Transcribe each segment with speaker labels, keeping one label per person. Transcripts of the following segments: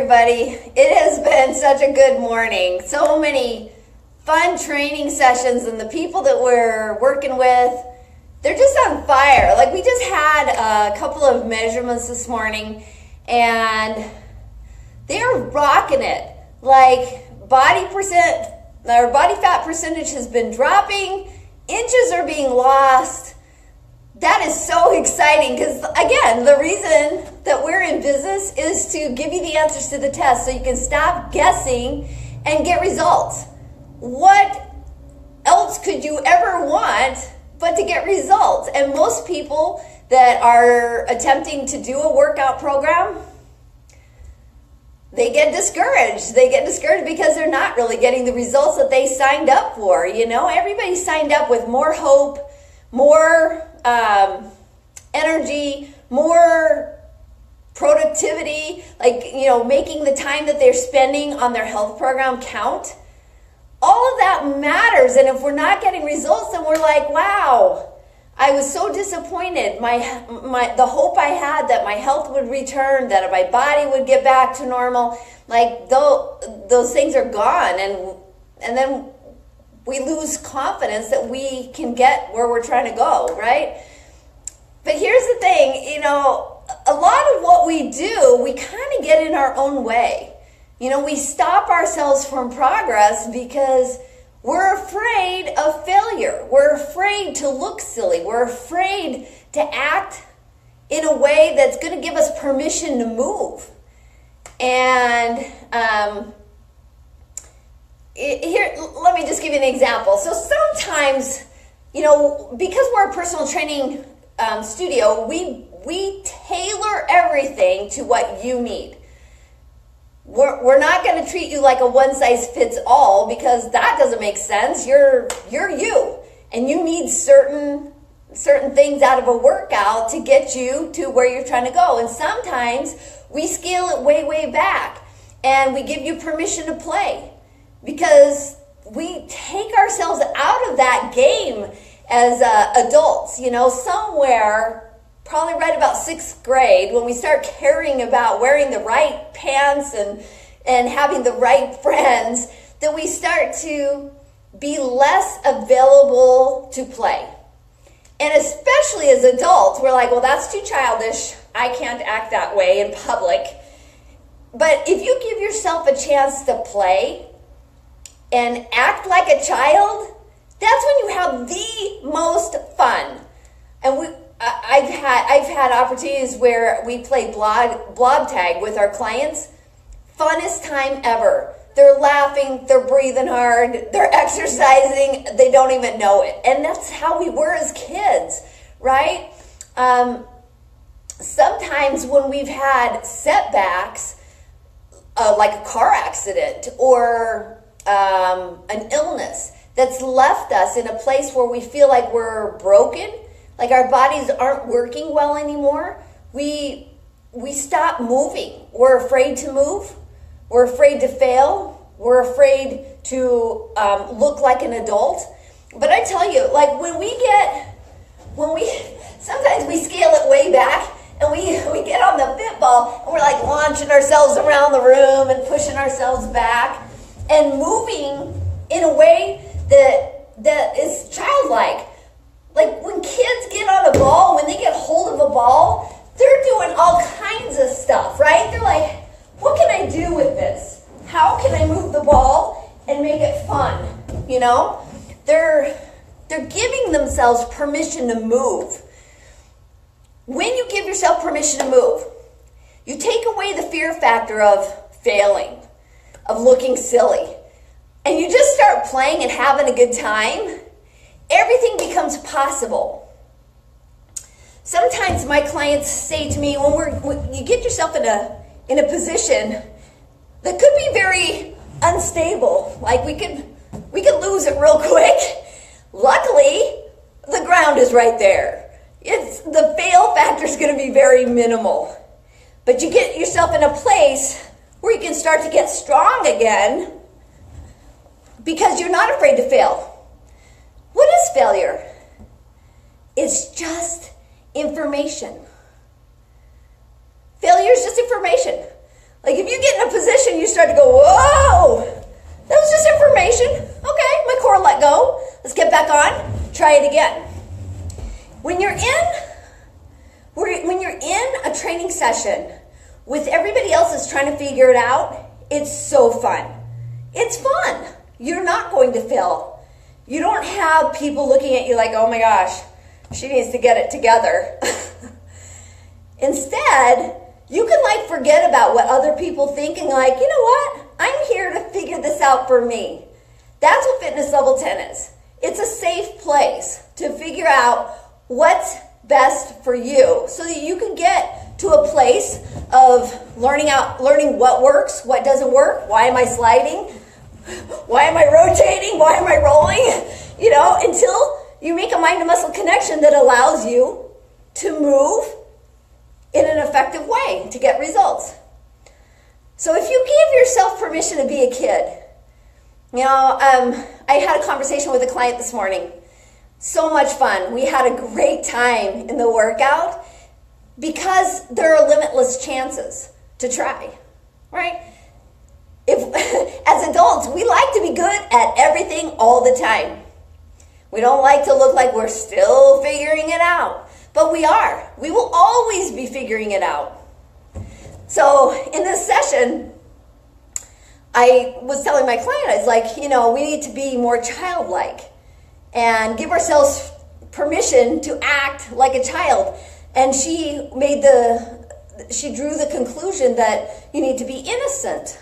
Speaker 1: everybody. It has been such a good morning. So many fun training sessions, and the people that we're working with, they're just on fire. Like, we just had a couple of measurements this morning, and they're rocking it. Like, body fat percentage has been dropping, inches are being lost. That is so exciting because, again, the reason that we're in business is to give you the answers to the test so you can stop guessing and get results. What else could you ever want but to get results? And most people that are attempting to do a workout program, they get discouraged. They get discouraged because they're not really getting the results that they signed up for. You know, everybody signed up with more hope, more energy, more productivity, like, you know, making the time that they're spending on their health program count. All of that matters. And if we're not getting results, then we're like, wow, I was so disappointed. The hope I had that my health would return, that my body would get back to normal, like those things are gone. And then we lose confidence that we can get where we're trying to go, right? But here's the thing, you know, a lot of what we do, we kind of get in our own way. You know, we stop ourselves from progress because we're afraid of failure. We're afraid to look silly. We're afraid to act in a way that's going to give us permission to move. And here, let me just give you an example. So sometimes, you know, because we're a personal training studio, we tailor everything to what you need. We're not going to treat you like a one size fits all, because that doesn't make sense. You're you, and you need certain things out of a workout to get you to where you're trying to go. And sometimes we scale it way back, and we give you permission to play, because we take ourselves out of that game as adults. You know, somewhere, probably right about 6th grade, when we start caring about wearing the right pants and having the right friends, that we start to be less available to play. And especially as adults, we're like, well, that's too childish. I can't act that way in public. But if you give yourself a chance to play and act like a child, that's when you have the most fun. And I've had opportunities where we play blob tag with our clients. Funnest time ever. They're laughing, they're breathing hard, they're exercising, they don't even know it. And that's how we were as kids, right? Sometimes when we've had setbacks, like a car accident or an illness that's left us in a place where we feel like we're broken, like our bodies aren't working well anymore, we stop moving. We're afraid to move. We're afraid to fail. We're afraid to look like an adult. But I tell you, like, sometimes we scale it way back, and we get on the fit ball, and we're like launching ourselves around the room and pushing ourselves back and moving in a way that is childlike. Like, when kids get on a ball, when they get hold of a ball, they're doing all kinds of stuff, right? They're like, what can I do with this? How can I move the ball and make it fun? You know? They're giving themselves permission to move. When you give yourself permission to move, you take away the fear factor of failing, of looking silly, and you just start playing and having a good time. Everything becomes possible. Sometimes my clients say to me, when you get yourself in a position that could be very unstable, like we could lose it real quick. Luckily, the ground is right there. The fail factor is going to be very minimal. But you get yourself in a place where you can start to get strong again because you're not afraid to fail. What is failure? It's just information. Failure is just information. Like, if you get in a start to go, whoa, that was just information. Okay, my core let go. Let's get back on. Try it again. When you're in a training session with everybody else that's trying to figure it out, it's so fun. It's fun. You're not going to fail. You don't have people looking at you like, oh my gosh, she needs to get it together. Instead, you can forget about what other people think and you know what? I'm here to figure this out for me. That's what fitness level 10 is. It's a safe place to figure out what's best for you so that you can get to a place of learning what works, what doesn't work, why am I sliding, why am I rotating, why am I rolling, until you make a mind to muscle connection that allows you to move in an effective way to get results. So if you give yourself permission to be a kid, I had a conversation with a client this morning. So much fun. We had a great time in the workout because there are limitless chances to try, right? As adults, we like to be good at everything all the time. We don't like to look like we're still figuring it out, but we are. We will always be figuring it out. So in this session, I was telling my client, I was like, we need to be more childlike and give ourselves permission to act like a child. And she drew the conclusion that you need to be innocent.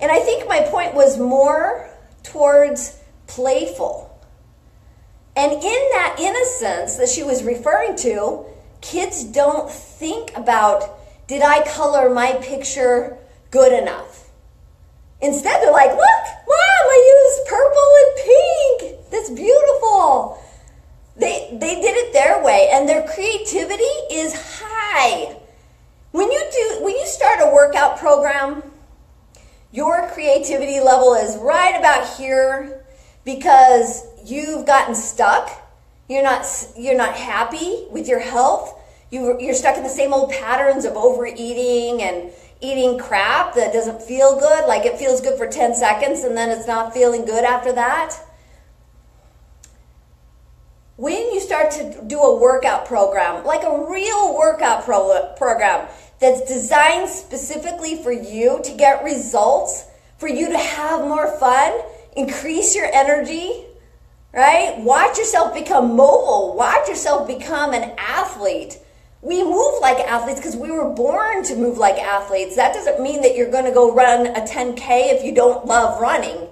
Speaker 1: And I think my point was more towards playful. And in that innocence that she was referring to, kids don't think about, did I color my picture good enough? Instead, they're like, look, Mom, I used purple and pink. That's beautiful. They did it their way, and their creativity is high. When you start a workout program, your creativity level is right about here because you've gotten stuck. You're not happy with your health. You're stuck in the same old patterns of overeating and eating crap that doesn't feel good. Like it feels good for 10 seconds and then it's not feeling good after that. When you start to do a workout program, like a real workout program that's designed specifically for you to get results, for you to have more fun, increase your energy, right? Watch yourself become mobile. Watch yourself become an athlete. We move like athletes because we were born to move like athletes. That doesn't mean that you're going to go run a 10K if you don't love running.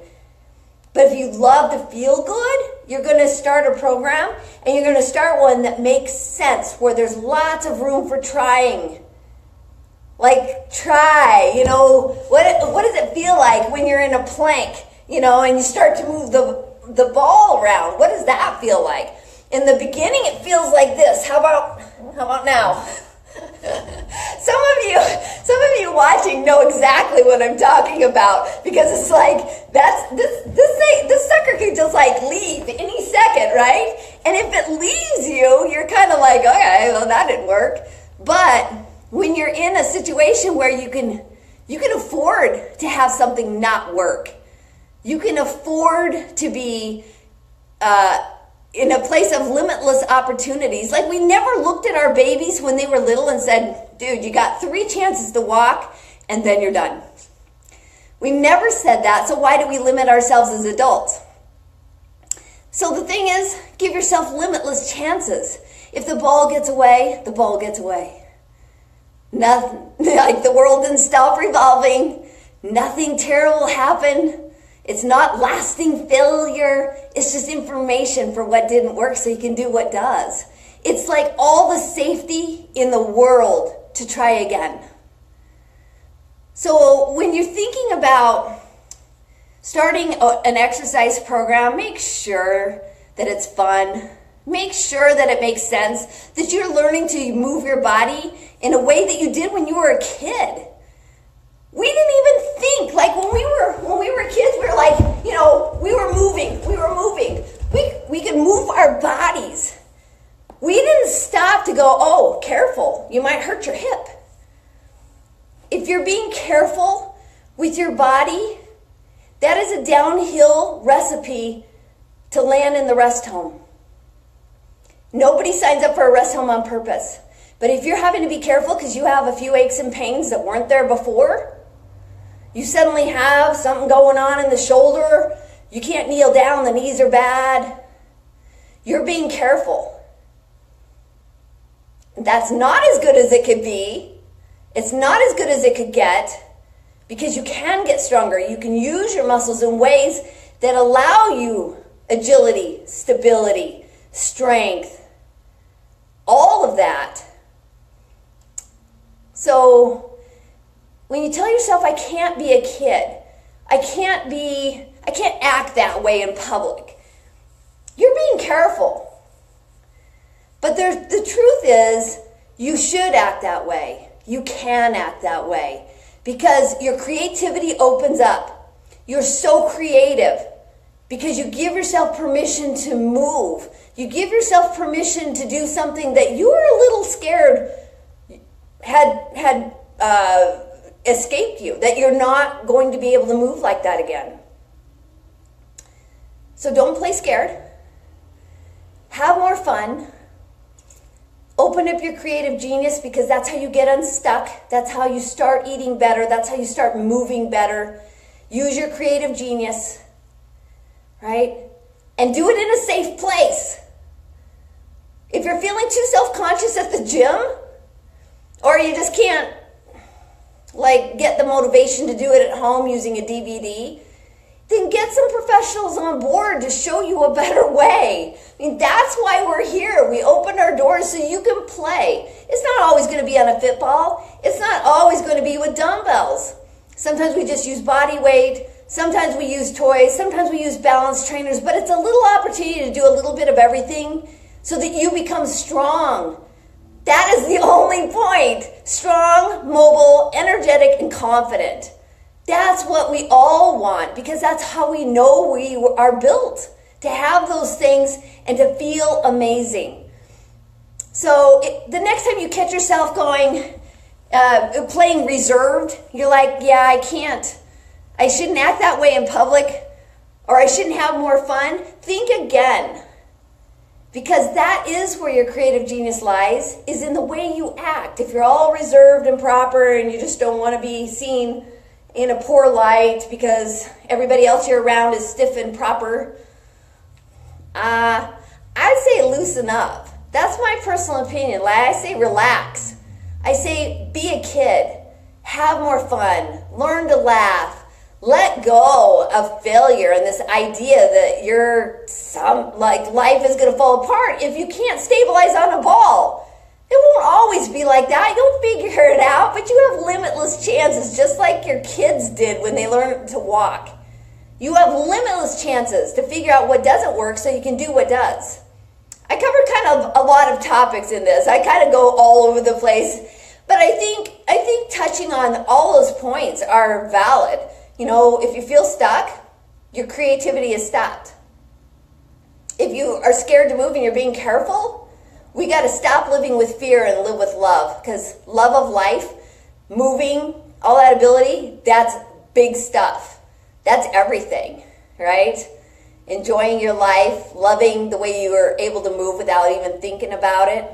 Speaker 1: But if you love to feel good, you're going to start a program and you're going to start one that makes sense, where there's lots of room for trying. Like try, what does it feel like when you're in a plank, and you start to move the ball around? What does that feel like? In the beginning, it feels like this. How about now? Some of you watching know exactly what I'm talking about, because it's like this sucker could just leave any second, right? And if it leaves you, you're kind of like, okay, well that didn't work. But when you're in a situation where you can afford to have something not work, you can afford to be in a place of limitless opportunities. Like, we never looked at our babies when they were little and said, dude, you got 3 chances to walk and then you're done. We never said that, so why do we limit ourselves as adults? So the thing is, give yourself limitless chances. If the ball gets away, the ball gets away. Nothing, like the world didn't stop revolving. Nothing terrible happened. It's not lasting failure. It's just information for what didn't work so you can do what does. It's like all the safety in the world to try again. So when you're thinking about starting an exercise program, make sure that it's fun. Make sure that it makes sense, that you're learning to move your body in a way that you did when you were a kid. We didn't even think, like when we were kids, we were like, we were moving. We could move our bodies. We didn't stop to go, oh, careful, you might hurt your hip. If you're being careful with your body, that is a downhill recipe to land in the rest home. Nobody signs up for a rest home on purpose. But if you're having to be careful because you have a few aches and pains that weren't there before, you suddenly have something going on in the shoulder, you can't kneel down, the knees are bad, you're being careful. That's not as good as it could be. It's not as good as it could get, because you can get stronger. You can use your muscles in ways that allow you agility, stability, strength, all of that. So when you tell yourself, I can't be a kid, I can't act that way in public, you're being careful. But the truth is, you should act that way. You can act that way because your creativity opens up. You're so creative because you give yourself permission to move. You give yourself permission to do something that you were a little scared had escaped you, that you're not going to be able to move like that again. So don't play scared. Have more fun. Open up your creative genius, because that's how you get unstuck. That's how you start eating better. That's how you start moving better. Use your creative genius, right? And do it in a safe place. If you're feeling too self-conscious at the gym, or you just can't get the motivation to do it at home using a DVD, then get some professionals on board to show you a better way. I mean, that's why we're here. We open our doors so you can play. It's not always going to be on a Fitball. It's not always going to be with dumbbells. Sometimes we just use body weight. Sometimes we use toys. Sometimes we use balance trainers. But it's a little opportunity to do a little bit of everything so that you become strong. That is the only point. Strong, mobile, energetic, and confident. That's what we all want, because that's how we know we are built, to have those things and to feel amazing. So the next time you catch yourself playing reserved, you're like, yeah, I can't. I shouldn't act that way in public, or I shouldn't have more fun. Think again, because that is where your creative genius lies, is in the way you act. If you're all reserved and proper and you just don't want to be seen in a poor light because everybody else you're around is stiff and proper, I'd say loosen up. That's my personal opinion. I say relax. I say be a kid. Have more fun. Learn to laugh. Let go of failure and this idea that life is going to fall apart if you can't stabilize on a ball. It won't always be like that. You'll figure it out, but you have limitless chances, just like your kids did when they learned to walk. You have limitless chances to figure out what doesn't work so you can do what does. I covered kind of a lot of topics in this. I kind of go all over the place, but I think touching on all those points are valid. You know, if you feel stuck, your creativity is stopped. If you are scared to move and you're being careful, we got to stop living with fear and live with love, because love of life, moving, all that ability, that's big stuff. That's everything, right? Enjoying your life, loving the way you were able to move without even thinking about it.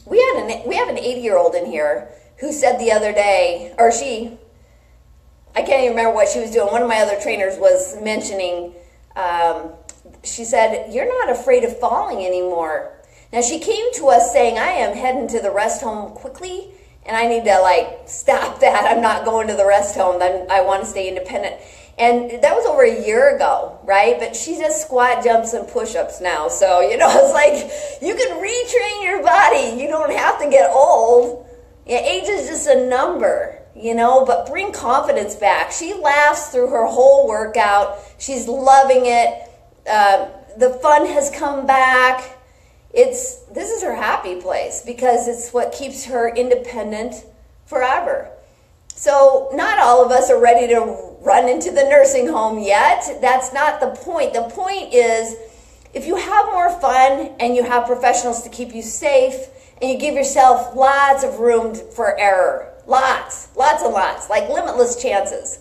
Speaker 1: We have an 80-year-old in here who said the other day, I can't even remember what she was doing. One of my other trainers was mentioning, she said, "You're not afraid of falling anymore." Now, she came to us saying, I am heading to the rest home quickly, and I need to stop that. I'm not going to the rest home. I want to stay independent. And that was over a year ago, right? But she does squat, jumps, and push-ups now. So, it's like you can retrain your body. You don't have to get old. Yeah, age is just a number, but bring confidence back. She laughs through her whole workout. She's loving it. The fun has come back. This is her happy place, because it's what keeps her independent forever. So not all of us are ready to run into the nursing home yet. That's not the point. The point is, if you have more fun and you have professionals to keep you safe and you give yourself lots of room for error, lots and lots, like limitless chances.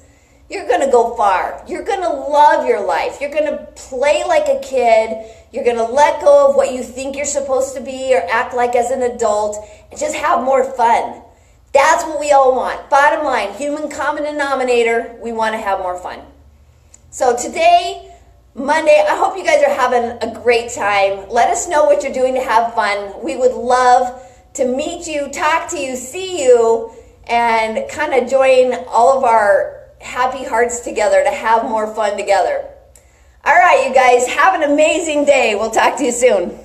Speaker 1: You're going to go far. You're going to love your life. You're going to play like a kid. You're going to let go of what you think you're supposed to be or act like as an adult and just have more fun. That's what we all want. Bottom line, human common denominator, we want to have more fun. So today, Monday, I hope you guys are having a great time. Let us know what you're doing to have fun. We would love to meet you, talk to you, see you, and kind of join all of our happy hearts together to have more fun together. All right, you guys, have an amazing day. We'll talk to you soon.